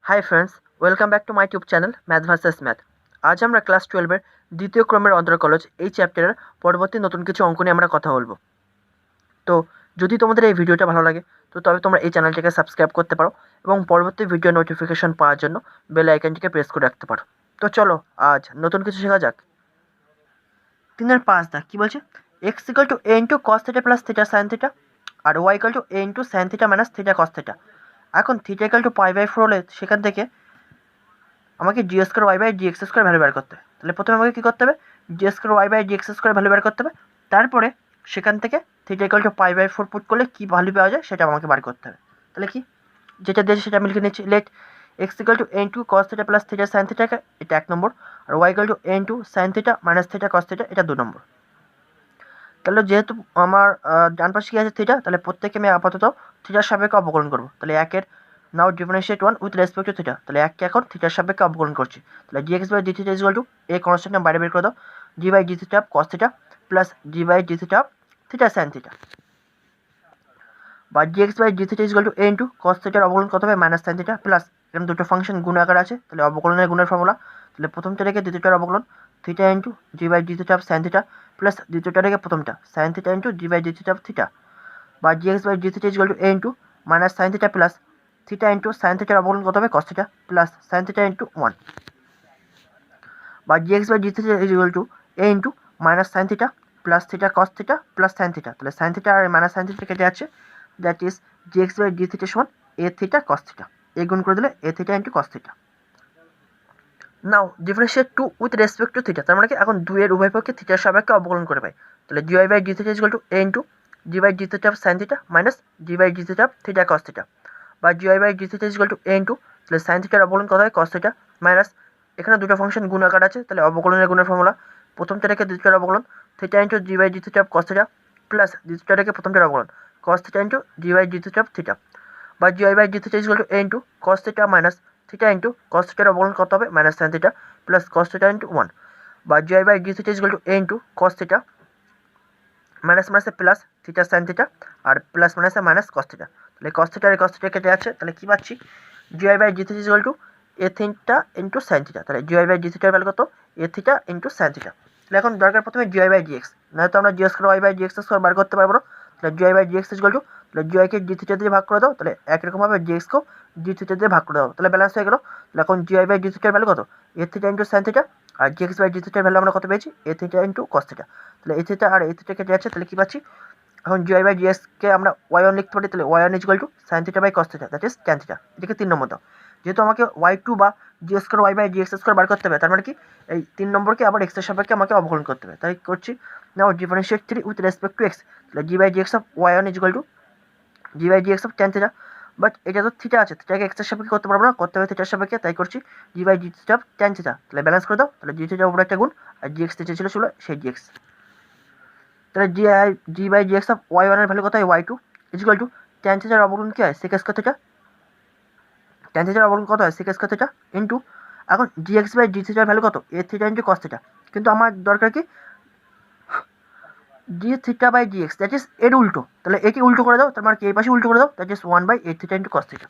Hi friends, welcome back to my tube channel math versus math. আজ আমরা class 12-এর দ্বিতীয় ক্রমের অন্তর্কলজ এই চ্যাপ্টারের পরবর্তী নতুন কিছু অঙ্ক নিয়ে আমরা কথা বলবো। তো যদি তোমাদের এই ভিডিওটা ভালো লাগে তো তবে তোমরা এই চ্যানেলটিকে সাবস্ক্রাইব করতে পারো এবং পরবর্তী ভিডিও নোটিফিকেশন পাওয়ার জন্য বেল আইকনটিকে প্রেস করে রাখতে পারো। তো চলো আজ নতুন কিছু শেখা যাক। 3-5 কী বলছে? X equal to a into cos theta plus theta sine theta আর y equal to a into sine theta minus theta cos theta. এখন থিটা ইকাল টু π/4 হলে সেখান থেকে আমাকে d square y by d x square value বের করতে হবে। তাহলে প্রথমে আমাকে কী করতে হবে? D square y by d x square value বের করতে হবে। তারপরে সেখান থেকে থিটা ইকুয়াল টু π/4 পুট করলে কী ভ্যালু পাওয়া যায় সেটা আমাকে বার করতে হবে। তাহলে কি যেটা দিয়েছে সেটা আমি লিখে নিচ্ছি। Let x equal to n to cos theta plus theta sine theta, এটা 1 নম্বর। আর y equal to n to sine theta minus theta cos theta, এটা 2 নম্বর। তাহলে যেহেতু আমার ডান পাশে কি আছে থিটা, তাহলে প্রত্যেকে আমি আপাতত থিটার সাপেক্ষে অবকলন করবো। তাহলে 1-এর now differentiate 1 with respect to theta. তাহলে 1কে এখন থিটার সাপেক্ষে অবকলন করছি। তাহলে dx by d theta is equal to a constant বাইরে বের করে দাও, d by d theta cos theta plus d by d theta theta sine theta, বা dx by d theta is equal to a into cos থিটার অবকলন কত হবে minus sine theta plus এরকম দুটো ফাংশন গুণ আকার আছে। তাহলে অবকলনের গুণের ফর্মুলা, তাহলে প্রথমটা রেখে দ্বিতীয়টার অবকলন theta into d by d theta sine theta plus দ্বিতীয়টা রেখে প্রথমটা sine theta into d by d theta theta, বা dx by d theta is equal to a into minus sine theta plus theta into sine থিটার অবকলন কত হবে cos theta plus sine theta into 1, বা dx by d theta is equal to a into minus sine theta plus theta cos theta plus sine theta. তাহলে sine theta আর minus sine theta কেটে যাচ্ছে, that is dx by d theta সমান a theta cos theta. A গুণ করে দিলে a theta into cos theta. Now differentiate 2 with respect to theta, তার মানে কি এখন 2 এর উভয় পক্ষে থিটার সাপেক্ষে অবকলন করে পাই। তাহলে dy by d theta is equal to a into d by d theta sine theta minus d by d theta theta cos theta, বা dy by d theta is equal to a into, তাহলে sine থিটার অবকলন কত হয় কস theta minus এখানে দুটো function গুণ আকার আছে। তাহলে অবকলনের গুণের ফর্মুলা, প্রথমটা রেখে দ্বিতীয়টার অবকলন theta into d by d theta cos theta plus দ্বিতীয়টা রেখে প্রথমটার অবকলন cos theta into d by d theta theta, বা dy by d theta is equal to a into cos theta minus theta into cos থিটার অবকলন কত হবে minus sine theta plus cos theta into 1, বা dy by d theta is equal to a into cos theta minus মাইনাসে plus theta sine theta আর plus মাইনাসে minus cos theta. তাহলে cos theta আর cos theta কেটে যাচ্ছে। তাহলে কী পাচ্ছি? D y by d theta is equal to a theta into sine theta. তাহলে ডিওয়াই বাই ডি থিটার ভ্যালু কত? A theta into sine theta. তাহলে এখন দরকার প্রথমে ডিওয়াই বাই ডি এক্স, নয়তো আমরা d square y by d x square বার করতে পারবো না। তাহলে dy by d x is equal to, তাহলে ডিওয়াইকে ডি থিটা দিয়ে ভাগ করে দাও, তাহলে একরকমভাবে ডি এক্সকেও ডি থিটা দিয়ে ভাগ করে দাও, তাহলে ব্যালেন্স হয়ে গেল। তাহলে এখন ডিওয়াই বাই ডি থিটার ভ্যালু কত? A theta into sine theta, আর ডি এক্স বাই ডি থিটার ভ্যালু আমরা কত পেয়েছি? A theta into cos theta. তাহলে a theta R A theta কেটে যাচ্ছে। তাহলে কী পাচ্ছি? এখন ডিওয়াই বাই ডিএক্সকে আমরা ওয়াই ওয়ান লিখতে পারি। তাহলে y one is equal to sine theta by cos theta, that is tan theta. এটাকে 3 নম্বর দাও। যেহেতু আমাকে ওয়াই টু বা d square y by dx square বার করতে হবে, তার মানে কি এই 3 নম্বরকে আবার এক্সের সাপেক্ষে আমাকে অবকলন করতে হবে। তাই করছি now differentiate 3 with respect to x. তাহলে জি by dx of y one is equal to G by dx of tan theta, but এটা তো থিটা আছে, থিটাকে এক্সের সাপেক্ষে করতে পারবো না, করতে হবে থিটার সাপেক্ষে। তাই করছি d by d theta of tan theta. তাহলে ব্যালেন্স করে দাও। তাহলে জি থিটার উপরে একটা গুণ আর ডিএক্স থিটা ছিল সেই ডিএক্স। তাহলে জি বাই ডিএক্স অফ ওয়াই ওয়ানের ভ্যালু কত হয়? Y two is equal to tan থিটার অবকলন কী হয়? Sec square theta. ট্যান থিটার অবকলন কত হয়? সেক স্কোয়ার থিটা ইন্টু এখন ডিএক্স বাই ডি থিটার ভ্যালু কত? A theta into cos theta. কিন্তু আমার দরকার কি d theta by d x, that is এর উল্টো। তাহলে একে উল্টো করে দাও, তার মানে কি এই পাশে উল্টো করে দাও, that is 1 by a theta into cos theta,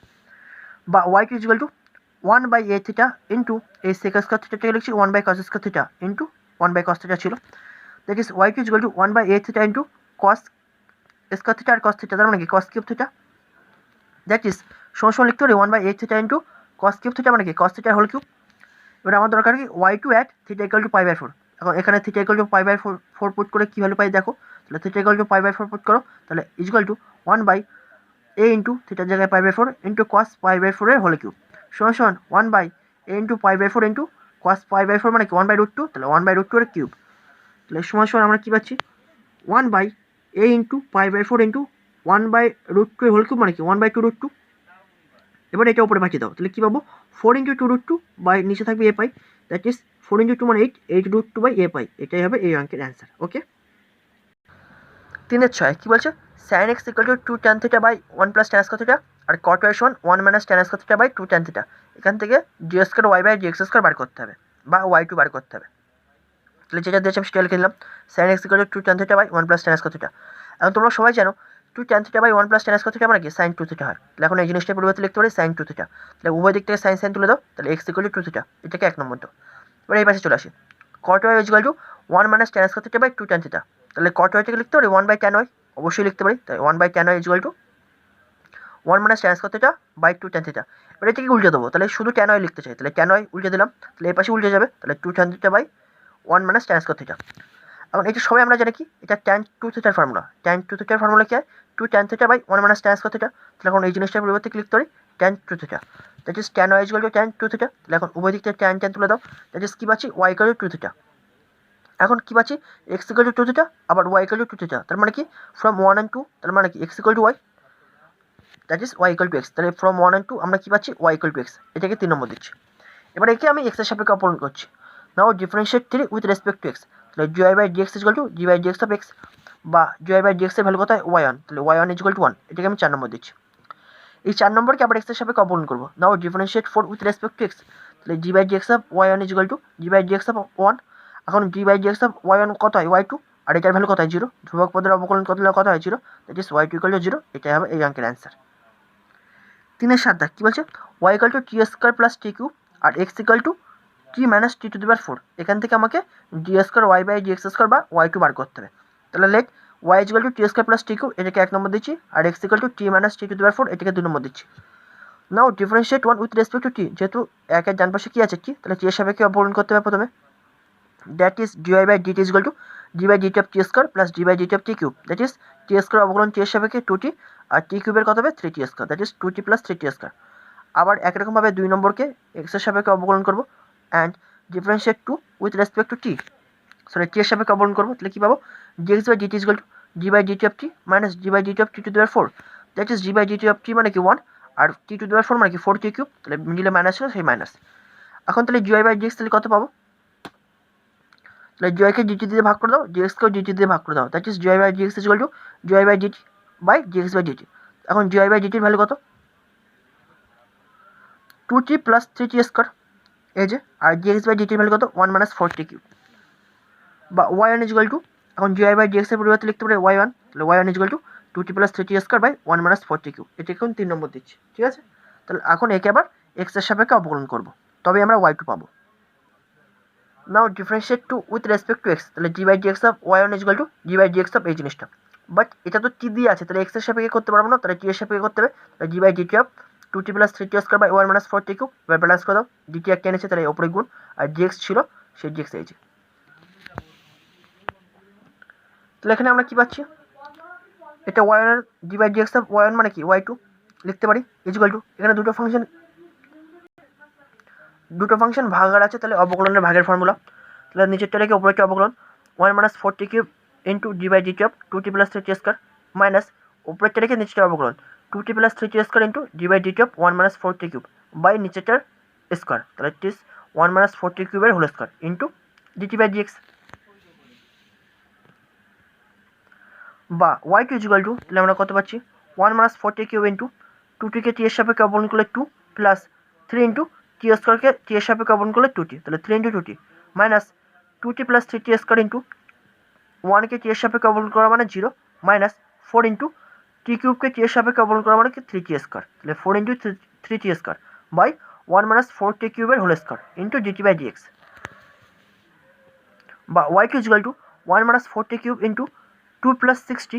বা y two is equal to 1 by a theta into এই সেক স্কোয়ার থিটাটাকে লিখছি 1 by cos square theta into 1 by cos theta ছিল, that is y two is equal to 1 by a theta into cos square theta আর cos theta, তার মানে কি cos cube theta, that is সমান লিখতে পারি 1 by a theta into cos cube theta, মানে কি কস থিটার হোল কিউব। এবার আমার দরকার কি y two at theta equal to π/4। এখন এখানে থিটা ইকুয়াল টু π/4 পুট করে কী ভ্যালু পাই দেখো। তাহলে থিটা ইকুয়াল টু π/4 পুট করো, তাহলে is equal to 1 by a into থিটার জায়গায় π/4 ইন্টু কস π/4 এর হোল কিউব সমান 1 by a into π/4 into cos π/4, মানে কি 1 বাই √2, তাহলে 1 বাই √2 এর কিউব। তাহলে সমান আমরা কী পাচ্ছি? 1 by a into π/4 into 1 by √2 এর হোল কিউব, মানে কি 1 বাই 2√2। এবার এটা উপরে পাঠিয়ে দাও, তাহলে কী পাবো? 4 ইন্টু 2√2 বাই নিচে থাকবে এ পাই, দ্যাট ইজ 4 ইন্টু 2 মানে 8 √2 বাই এ পাই। এটাই হবে এই অঙ্কের অ্যান্সার। ওকে, 3-6 কী বলছে? Sine x equal to 2 tan theta by 1 plus tan square theta আর কট ওয়াই সমান 1 minus tan square theta by 2 tan theta. এখান থেকে d square y by d x square বার করতে হবে বা ওয়াই টু বার করতে হবে। তাহলে যেটা দিয়েছে আমি সেটা লিখে দিলাম, sine x equal to 2 tan theta by 1 plus tan square theta. এখন তোমরা সবাই জানো two tan theta by 1 plus tan square theta মানে কি সাইন 2 থিটা হয়। তাহলে এখন এই জিনিসটার পরিবর্তে লিখতে পারি সাইন 2 থিটা। তাহলে উভয় দিক থেকে সাইন সাইন তুলে দাও, তাহলে এক্স ইকুয়াল টু 2 থিটা, এটাকে 1 নম্বর দাও। এবার এই পাশে চলে আসি, cot y equal to 1 minus tan square theta by 2 tan theta. তাহলে কট ওয়াই থেকে লিখতে পারি 1 বাই ট্যান ওয়াই, অবশ্যই লিখতে পারি। তাই 1 by tan y equal to 1 minus tan square theta by 2 tan theta. এবার এটাকে উল্টে দেবো, তাহলে শুধু ট্যান ওয়াই লিখতে চাই, তাহলে ট্যান ওয়াই উল্টে দিলাম, তাহলে এই পাশে উল্টে যাবে, তাহলে 2 tan theta by 1 minus tan square theta. এখন এটা সবাই আমরা জানি কি, এটা ট্যান 2 থিটার ফর্মুলা। ট্যান 2 থিটার ফর্মুলা কি হয়, 2 tan theta by 1 minus tan square theta. তাহলে এখন এই জিনিসটার পরিবর্তে লিখতে পারি tan 2 theta, that is tan y equal to tan 2 theta. তাহলে এখন উভয় দিক থেকে ট্যান ট্যান তুলে দাও, দ্যাট ইজ কি পাচ্ছি ওয়াই ইকুয়াল টু 2 থিটা। এখন কি পাচ্ছি এক্স ইকুয়াল টু 2 থিটা, আবার ওয়াই ইকুয়াল টু 2 থিটা। তার মানে কি ফ্রম 1 and 2, তার মানে কি x equal to y, that is y equal to x. তাহলে ফ্রম 1 and 2 আমরা কি পাচ্ছি ওয়াই ইকুয়াল টু এক্স, এটাকে 3 নম্বর দিচ্ছি। এবার একে আমি এক্সের সাপেক্ষে অপূরণ করছি। Now differentiate 3 with respect to x. তাহলে d y by d x equal to G by d x of x, বা জি ওয়াই বাই ডি এক্সের ভ্যালু কত হয় ওয়াই ওয়ান, তাহলে ওয়াই ওয়ান ইকুয়াল টু 1, এটাকে আমি 4 নম্বর দিচ্ছি। এই 4 নম্বরকে আবার এক্সের সাপেক্ষে অপূরণ করবো। Now differentiate 4 with respect to x. তাহলে জি by d x of y one equal to G by d x of 1। এখন d by d x of y one কত হয় ওয়াই টু, আর এটার ভ্যালু কত হয় 0, ধ্রুবক পদের অবকলন করলে কত হয় 0, that is y two equal to 0, এটাই হবে এই অঙ্কের অ্যান্সার। 3-7 কী বলছে, y equal to t square plus t cube আর x equal to t minus t to the power 4। এখান থেকে আমাকে d square y by d x square বা ওয়াই টু বার করতে হবে। তাহলে let y equal to t square plus t cube, এটাকে 1 নম্বর দিচ্ছি, আর x equal to t minus t to the power 4, এটাকে 2 নম্বর দিচ্ছি। Now differentiate 1 with respect to t, যেহেতু একের ডান পাশে কী আছে টি, তাহলে টি এর সাপেক্ষে অপূরণ করতে হবে প্রথমে। That is d y by DT is equal to d by DT of t square plus d by DT of t cube, that is t square অবকলন টি এর সাপেক্ষে 2t, আর টি কিউবের কত হবে 3t square, that is 2t plus 3t square. আবার একরকমভাবে 2 নম্বরকে x এর সাপেক্ষে অবকলন করবো and differentiate 2 with respect to t, sorry t এর সাপেক্ষে অবকলন করবো। তাহলে কী পাবো, dx by DT is equal to d by DT of t minus d by DT of t to the power 4, that is d by DT of t মানে কি 1, আর টি to the power 4 মানে কি 4t কিউব, তাহলে মিডিলে minus ছিল সেই minus. এখন তাহলে জিওয়াই বাই ডিএক্স তাহলে কত পাবো, তাহলে জিওয়াইকে ডিটি দিয়ে ভাগ করে দাও, ডিএক্সকেও ডিটি দিয়ে ভাগ করে দাও, that is g y by d x is equal to g y by d t by d x by d t. এখন জিওয়াই বাই ডিটির ভ্যালু কত 2t প্লাস 3t স্কোয়ার এই যে, আর ডিএক্স বাই ডিটির ভ্যালু কত 1 মাইনাস 4t কিউব, বা y one is equal to, এখন জিওয়াই বাই ডিএক্স এর পরিবর্তে লিখতে পারি ওয়াই ওয়ান, তাহলে y one is equal to 2t plus 3t square by 1 minus 4t cube, এটাকে এখন 3 নম্বর দিচ্ছি। ঠিক আছে, তাহলে এখন একে আবার এক্স এর সাপেক্ষে অবকলন করবো, তবে আমরা ওয়াই টু পাবো। Now differentiate 2 with respect to x, তাহলে জি by d x of y one is equal to G by d x of এই জিনিসটা, বাট এটা তো টি দিয়ে আছে, তাহলে এক্স এর সাপেক্ষে করতে পারবো না, তাহলে টি এর সাপেক্ষে করতে হবে। তাহলে জি by DT of 2t plus 3t square by 1 minus 4t cube, এবার ব্যালেন্স করে দাও, ডিটি একটা এনেছে তাহলে ওপরে গুণ, আর ডিএক্স ছিল সেই ডিএক্স এই যে। তাহলে এখানে আমরা কী পাচ্ছি, এটা y one g by d x of y one মানে কি ওয়াই টু লিখতে পারি ইজ ইকুয়াল টু, এখানে দুটো ফাংশন ভাগার আছে, তাহলে অবকলনের ভাগের ফর্মুলা, তাহলে নিচেরটা রেখে উপরেরটা অবকলন 1 minus 4t cube into d by DT of 2t plus 3t square minus উপরেরটা রেখে নিচেরটা অবকলন 2t plus 3t square into d by DT of 1 minus 4t cube by নিচেরটার স্কোয়ার, তাহলে ইট ইজ 1 মাইনাস 4t কিউবের whole square into dt by dx, বা y two is equal to, তাহলে আমরা কত পাচ্ছি 1 মাইনাস 4t কিউব ইন্টু 2tকে t এর সাপেক্ষে অবকলন করলে 2 প্লাস 3 ইন্টু টি স্কোয়ারকে টি এর সাপেক্ষে অবকলন করলে 2t, তাহলে 3 into 2t minus 2t plus 3t square into 1কে টি এর সাপেক্ষে অবকলন করা মানে 0 মাইনাস 4 ইন্টু টি কিউবকে টি এর সাপেক্ষে অবকলন করা মানে কি 3t স্কোয়ার, তাহলে 4 into 3t square by 1 minus 4t কিউবের whole square into dt by dx, বা y two is equal to 1 minus 4t cube into 2 plus 6t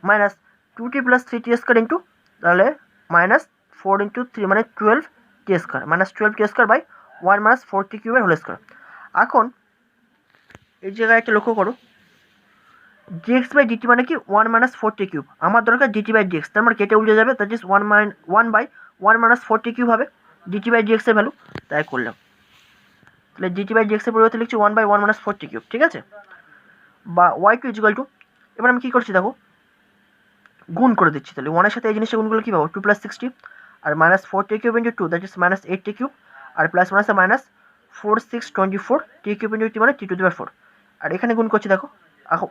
minus 2t plus 3t square into, তাহলে minus 4 into 3 মানে 12t square minus 12t square by 1 minus 4t কিউবের whole square. এখন এই জায়গায় একটা লক্ষ্য করো, ডিএক্স বাই ডিটি মানে কি 1 মাইনাস 4t কিউব, আমার দরকার ডিটি বাই ডিএক্স, তার মানে কেটে উল্টে যাবে, that is 1 by 1 minus 4t cube হবে ডিটি বাই ডিএক্স এর ভ্যালু, তাই করলাম। তাহলে ডিটি বাই ডিএক্স এর পরিবর্তে লিখছি 1 বাই 1 মাইনাস 4t কিউব, ঠিক আছে, বা y two is equal to, এবার আমি কী করছি দেখো গুণ করে দিচ্ছি, তাহলে 1 এর সাথে এই জিনিসটা গুণ করলে কী পাবো 2 প্লাস 60 আর minus 4t cube into 2, that is minus 8t cube, আর প্লাস মাইনাসে minus 4 6 24 t cube into t মানে টি টু দি পাওয়ার 4, আর এখানে গুণ করছি দেখো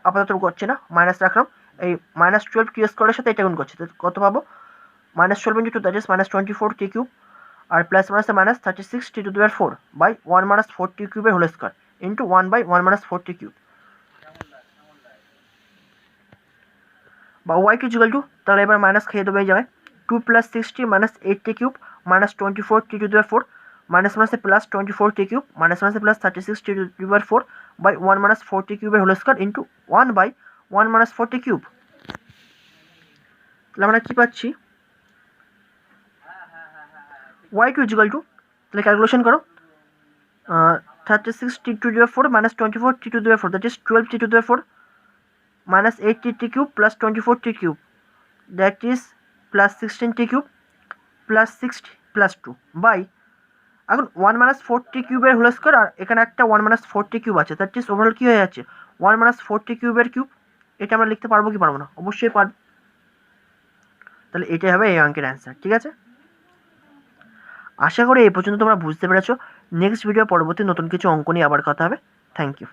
আপাতত করছে না, মাইনাস রাখলাম, এই মাইনাস 12t স্কোয়ারের সাথে এটা গুণ করছি, কত পাবো minus 12 into 2, that is minus 24t cube, আর প্লাস মাইনাসে minus 36 t to the power 4 by 1 minus 4t কিউবের whole square into 1 by 1 minus 4t cube, বা ওয়াই কিউ ইকুয়াল টু, তাহলে এবার মাইনাস খেয়ে দেবো এই জায়গায় 2 plus 60 minus 8t cube minus 24 t to the power 4 minus মাইনাসে প্লাস 24 t কিউব মাইনাস মাইনাসে plus 36 t to the power 4 by 1 minus 4t কিউবের whole square into 1 by 1 minus 4t cube. তাহলে আমরা কী পাচ্ছি, ওয়াই কিউ ইকুয়াল টু, তাহলে calculation করো 36 t to the power 4 minus 24 t to the power 4 that is 12 t to the power 4 minus 8t cube plus 24t cube that is plus 16t cube plus 6 plus 2 by এখন 1 minus 4t কিউবের whole square আর এখানে একটা 1 minus 4t cube আছে, that is overall কী হয়ে যাচ্ছে 1 minus 4t কিউবের cube. এটা আমরা লিখতে পারবো কি পারবো না? অবশ্যই পারবো। তাহলে এটাই হবে এই অঙ্কের অ্যান্সার। ঠিক আছে, আশা করি এই পর্যন্ত তোমরা বুঝতে পেরেছো। নেক্সট ভিডিও পরবর্তী নতুন কিছু অঙ্ক নিয়ে আবার কথা হবে। Thank you.